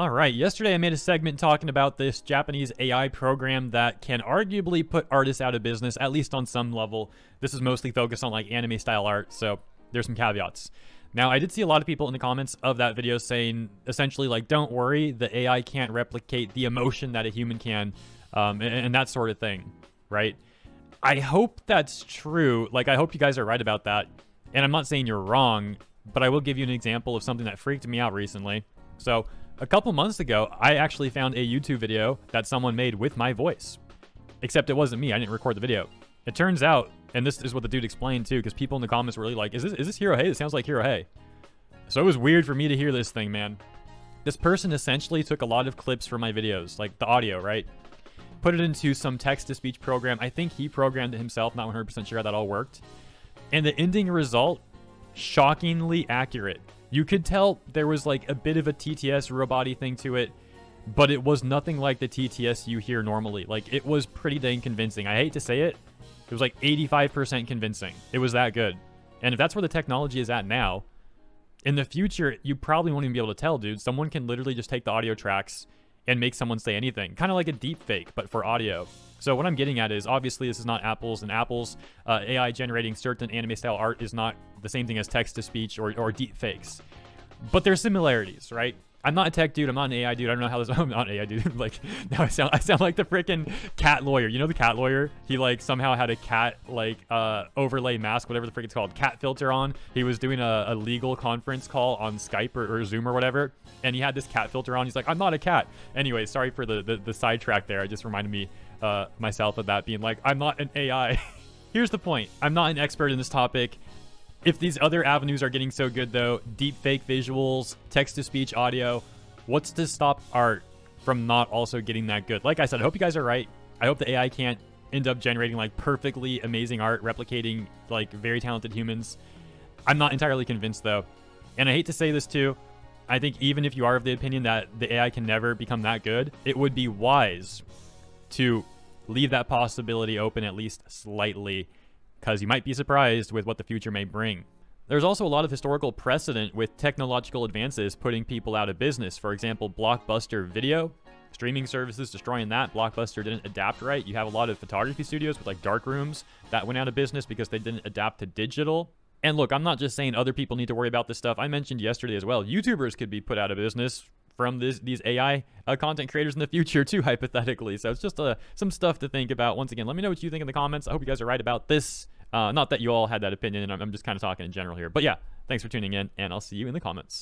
All right, yesterday I made a segment talking about this Japanese AI program that can arguably put artists out of business, at least on some level. This is mostly focused on like anime style art, so there's some caveats. Now, I did see a lot of people in the comments of that video saying essentially like, don't worry, the AI can't replicate the emotion that a human can, and that sort of thing, right? I hope that's true. Like, I hope you guys are right about that. And I'm not saying you're wrong, but I will give you an example of something that freaked me out recently. So, a couple months ago, I actually found a YouTube video that someone made with my voice. Except it wasn't me. I didn't record the video. It turns out, and this is what the dude explained too, because people in the comments were really like, is this Hirohei? It sounds like Hirohei. So it was weird for me to hear this thing, man. This person essentially took a lot of clips from my videos, like the audio, right? Put it into some text-to-speech program. I think he programmed it himself, not 100% sure how that all worked. And the ending result, shockingly accurate. You could tell there was like a bit of a TTS robot-y thing to it, but it was nothing like the TTS you hear normally. Like, it was pretty dang convincing. I hate to say it. It was like 85% convincing. It was that good. And if that's where the technology is at now, in the future, you probably won't even be able to tell, dude. Someone can literally just take the audio tracks and make someone say anything. Kind of like a deep fake, but for audio. So what I'm getting at is, obviously, this is not apples and apples. AI generating certain anime-style art is not the same thing as text-to-speech or deep fakes. But there's similarities, right? I'm not a tech dude. I'm not an AI dude. I don't know how this... I'm not an AI dude. Like, now I sound like the freaking cat lawyer. You know the cat lawyer? He, like, somehow had a cat, like, overlay mask, whatever the frick it's called, cat filter on. He was doing a legal conference call on Skype or Zoom or whatever, and he had this cat filter on. He's like, I'm not a cat. Anyway, sorry for the sidetrack there. It just reminded me myself of that, being like, I'm not an AI. Here's the point. I'm not an expert in this topic. If these other avenues are getting so good, though, deep fake visuals, text-to-speech audio, what's to stop art from not also getting that good? Like I said, I hope you guys are right. I hope the AI can't end up generating like perfectly amazing art, replicating like very talented humans. I'm not entirely convinced, though. And I hate to say this, too. I think even if you are of the opinion that the AI can never become that good, it would be wise to leave that possibility open at least slightly, because you might be surprised with what the future may bring. There's also a lot of historical precedent with technological advances putting people out of business. For example, Blockbuster Video, streaming services destroying that. Blockbuster didn't adapt right. You have a lot of photography studios with like dark rooms that went out of business because they didn't adapt to digital. And look, I'm not just saying other people need to worry about this stuff. I mentioned yesterday as well, YouTubers could be put out of business from these AI content creators in the future too, hypothetically. So it's just some stuff to think about. Once again, let me know what you think in the comments. I hope you guys are right about this. Not that you all had that opinion, and I'm just kind of talking in general here. But yeah, thanks for tuning in, and I'll see you in the comments.